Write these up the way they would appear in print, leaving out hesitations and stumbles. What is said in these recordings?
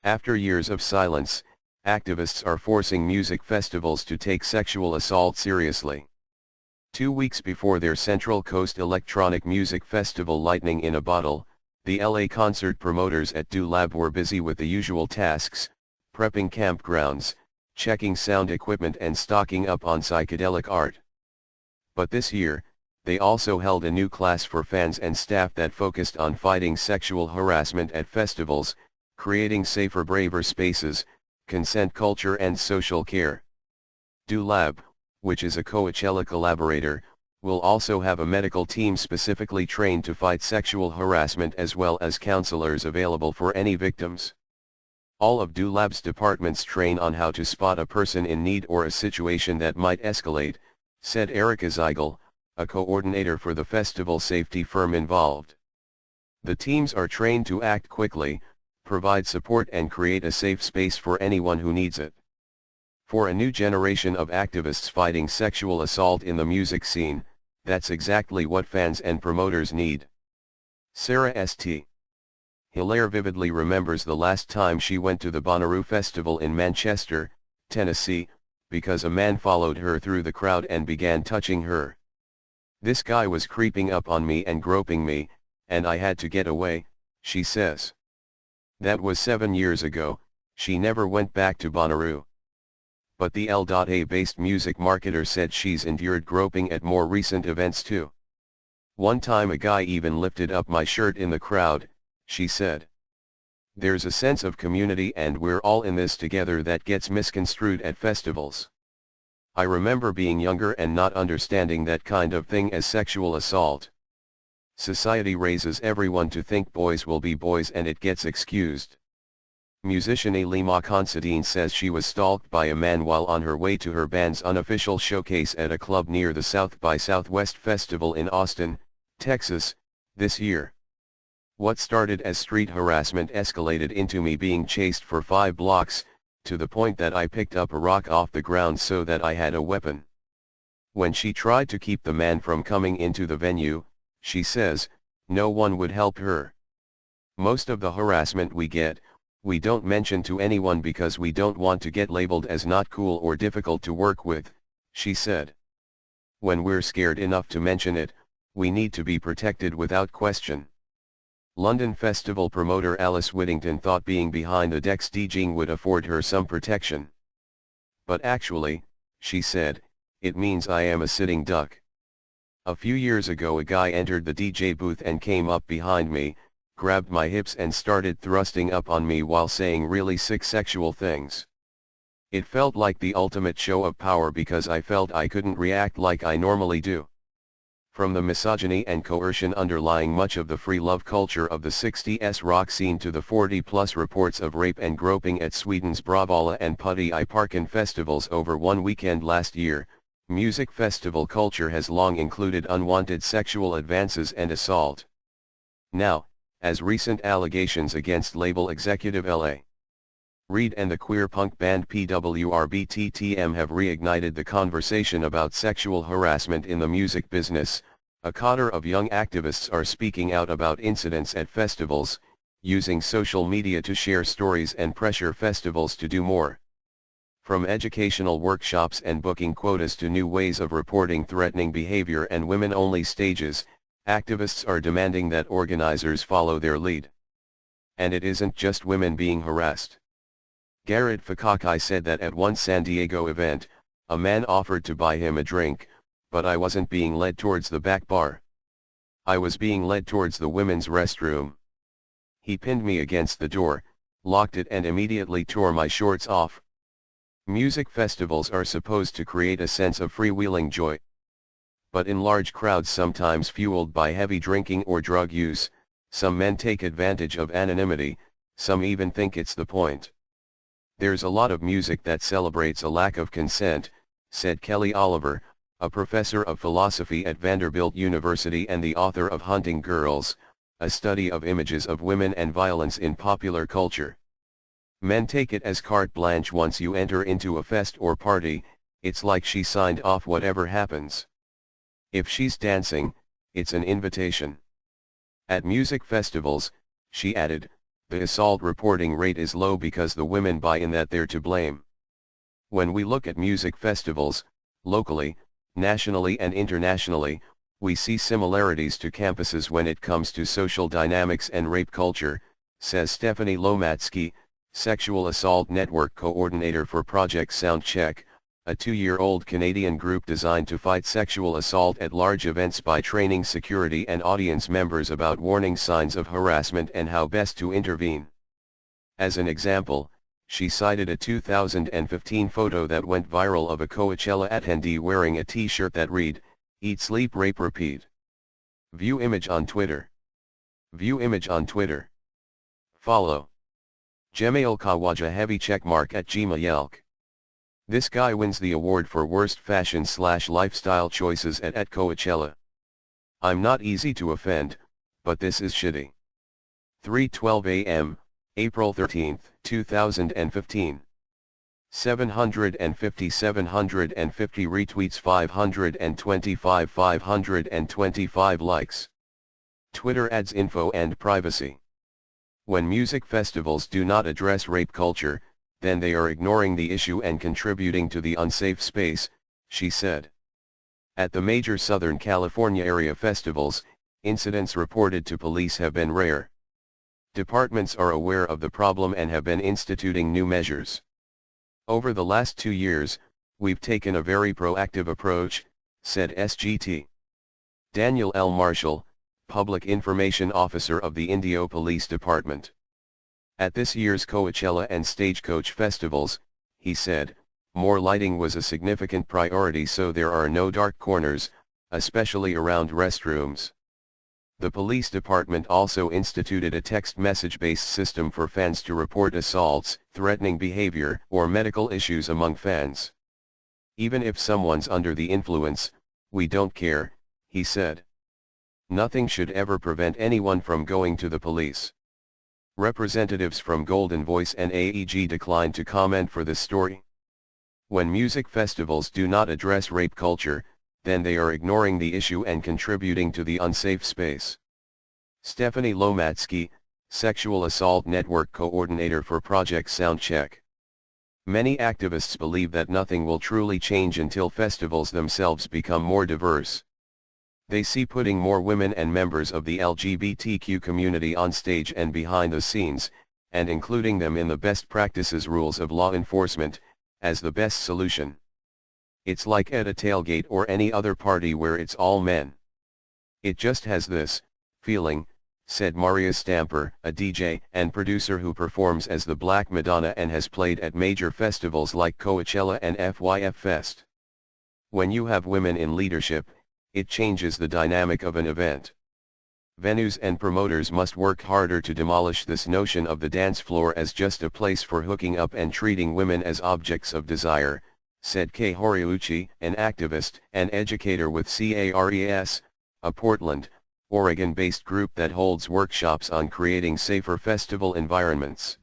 After years of silence, activists are forcing music festivals to take sexual assault seriously. 2 weeks before their Central Coast Electronic Music Festival Lightning in a Bottle, the LA concert promoters at Do Lab were busy with the usual tasks, prepping campgrounds, checking sound equipment and stocking up on psychedelic art. But this year, they also held a new class for fans and staff that focused on fighting sexual harassment at festivals, creating safer, braver spaces, consent culture and social care. Do Lab, which is a Coachella collaborator, will also have a medical team specifically trained to fight sexual harassment as well as counselors available for any victims. All of Do Lab's departments train on how to spot a person in need or a situation that might escalate, said Erica Zeigel, a coordinator for the festival safety firm involved. The teams are trained to act quickly, provide support and create a safe space for anyone who needs it. For a new generation of activists fighting sexual assault in the music scene, that's exactly what fans and promoters need. Sarah St. Hilaire vividly remembers the last time she went to the Bonnaroo Festival in Manchester, Tennessee, because a man followed her through the crowd and began touching her. "This guy was creeping up on me and groping me, and I had to get away," she says. That was 7 years ago. She never went back to Bonnaroo. But the LA-based music marketer said she's endured groping at more recent events too. "One time a guy even lifted up my shirt in the crowd," she said. "There's a sense of community and we're all in this together that gets misconstrued at festivals. I remember being younger and not understanding that kind of thing as sexual assault. Society raises everyone to think boys will be boys and it gets excused." Musician Alima Considine says she was stalked by a man while on her way to her band's unofficial showcase at a club near the South by Southwest Festival in Austin, Texas, this year. "What started as street harassment escalated into me being chased for 5 blocks, to the point that I picked up a rock off the ground so that I had a weapon." When she tried to keep the man from coming into the venue, she says, no one would help her. "Most of the harassment we don't mention to anyone because we don't want to get labeled as not cool or difficult to work with," she said. "When we're scared enough to mention it, we need to be protected without question." London festival promoter Alice Whittington thought being behind the decks DJing would afford her some protection. "But actually," she said, "it means I am a sitting duck. A few years ago a guy entered the DJ booth and came up behind me, grabbed my hips and started thrusting up on me while saying really sick sexual things. It felt like the ultimate show of power because I felt I couldn't react like I normally do." From the misogyny and coercion underlying much of the free love culture of the 60s rock scene to the 40-plus reports of rape and groping at Sweden's Bravalla and Putty I Parken festivals over one weekend last year, music festival culture has long included unwanted sexual advances and assault. Now, as recent allegations against label executive L.A. Reid and the queer punk band PWRBTTM have reignited the conversation about sexual harassment in the music business, a cadre of young activists are speaking out about incidents at festivals, using social media to share stories and pressure festivals to do more. From educational workshops and booking quotas to new ways of reporting threatening behavior and women-only stages, activists are demanding that organizers follow their lead. And it isn't just women being harassed. Garrett Fakakai said that at one San Diego event, a man offered to buy him a drink, but I wasn't being led towards the back bar. I was being led towards the women's restroom. He pinned me against the door, locked it and immediately tore my shorts off. Music festivals are supposed to create a sense of freewheeling joy. But in large crowds sometimes fueled by heavy drinking or drug use, some men take advantage of anonymity, some even think it's the point. "There's a lot of music that celebrates a lack of consent," said Kelly Oliver, a professor of philosophy at Vanderbilt University and the author of Hunting Girls, a study of images of women and violence in popular culture. "Men take it as carte blanche once you enter into a fest or party, it's like she signed off whatever happens. If she's dancing, it's an invitation. At music festivals," she added, The assault reporting rate is low because the women buy in that they're to blame. When we look at music festivals, locally, nationally and internationally, we see similarities to campuses when it comes to social dynamics and rape culture, says Stephanie Lomatsky, Sexual Assault Network Coordinator for Project Soundcheck, a 2-year-old Canadian group designed to fight sexual assault at large events by training security and audience members about warning signs of harassment and how best to intervene. As an example, she cited a 2015 photo that went viral of a Coachella attendee wearing a t-shirt that read, "Eat, Sleep, Rape, Repeat." View image on Twitter. View image on Twitter. Follow. Jemail Kawaja heavy checkmark at Gmail. This guy wins the award for worst fashion/lifestyle choices at Coachella. I'm not easy to offend, but this is shitty. 3:12 a.m., April 13, 2015. 750 retweets, 525 likes. Twitter adds info and privacy. When music festivals do not address rape culture, then they are ignoring the issue and contributing to the unsafe space, she said. At the major Southern California area festivals, incidents reported to police have been rare. Departments are aware of the problem and have been instituting new measures. Over the last 2 years, we've taken a very proactive approach, said SGT. Daniel L. Marshall, Public Information Officer of the Indio Police Department. At this year's Coachella and Stagecoach festivals, he said, more lighting was a significant priority so there are no dark corners, especially around restrooms. The police department also instituted a text message-based system for fans to report assaults, threatening behavior, or medical issues among fans. Even if someone's under the influence, we don't care, he said. Nothing should ever prevent anyone from going to the police. Representatives from Golden Voice and AEG declined to comment for this story. When music festivals do not address rape culture, then they are ignoring the issue and contributing to the unsafe space. Stephanie Lomatsky, Sexual Assault Network Coordinator for Project Soundcheck. Many activists believe that nothing will truly change until festivals themselves become more diverse. They see putting more women and members of the LGBTQ community on stage and behind the scenes, and including them in the best practices rules of law enforcement, as the best solution. It's like at a tailgate or any other party where it's all men. It just has this feeling, said Maria Stamper, a DJ and producer who performs as the Black Madonna and has played at major festivals like Coachella and FYF Fest. When you have women in leadership, it changes the dynamic of an event. Venues and promoters must work harder to demolish this notion of the dance floor as just a place for hooking up and treating women as objects of desire, said Kei Horiuchi, an activist and educator with CARES, a Portland, Oregon-based group that holds workshops on creating safer festival environments.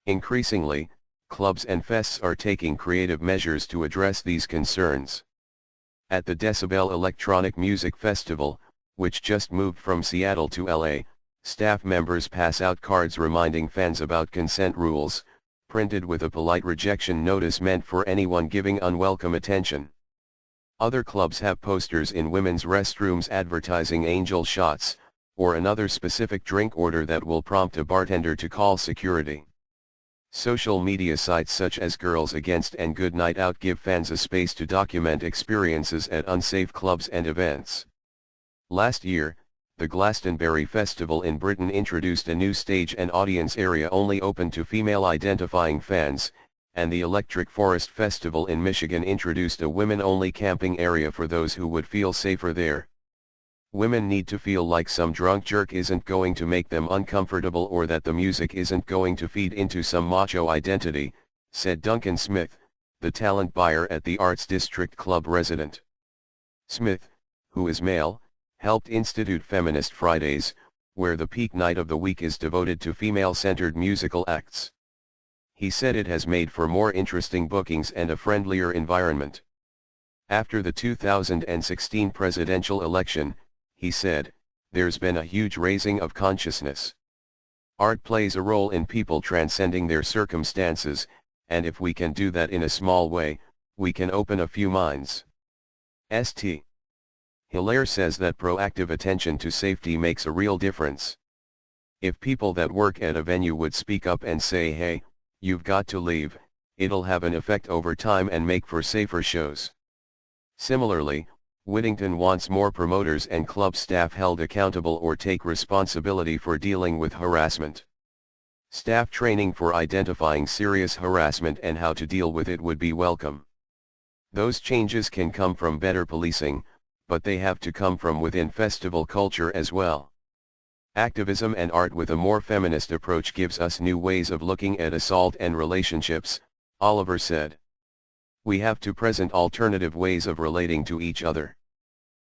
Increasingly, clubs and fests are taking creative measures to address these concerns. At the Decibel Electronic Music Festival, which just moved from Seattle to LA, staff members pass out cards reminding fans about consent rules, printed with a polite rejection notice meant for anyone giving unwelcome attention. Other clubs have posters in women's restrooms advertising angel shots, or another specific drink order that will prompt a bartender to call security. Social media sites such as Girls Against and Good Night Out give fans a space to document experiences at unsafe clubs and events. Last year, the Glastonbury Festival in Britain introduced a new stage and audience area only open to female-identifying fans, and the Electric Forest Festival in Michigan introduced a women-only camping area for those who would feel safer there. Women need to feel like some drunk jerk isn't going to make them uncomfortable or that the music isn't going to feed into some macho identity, said Duncan Smith, the talent buyer at the Arts District Club resident. Smith, who is male, helped institute Feminist Fridays, where the peak night of the week is devoted to female-centered musical acts. He said it has made for more interesting bookings and a friendlier environment. After the 2016 presidential election, he said, there's been a huge raising of consciousness. Art plays a role in people transcending their circumstances, and if we can do that in a small way, we can open a few minds. St. Hilaire says that proactive attention to safety makes a real difference. If people that work at a venue would speak up and say, "Hey, you've got to leave," it'll have an effect over time and make for safer shows. Similarly, Whittington wants more promoters and club staff held accountable or take responsibility for dealing with harassment. Staff training for identifying serious harassment and how to deal with it would be welcome. Those changes can come from better policing, but they have to come from within festival culture as well. Activism and art with a more feminist approach gives us new ways of looking at assault and relationships, Oliver said. We have to present alternative ways of relating to each other.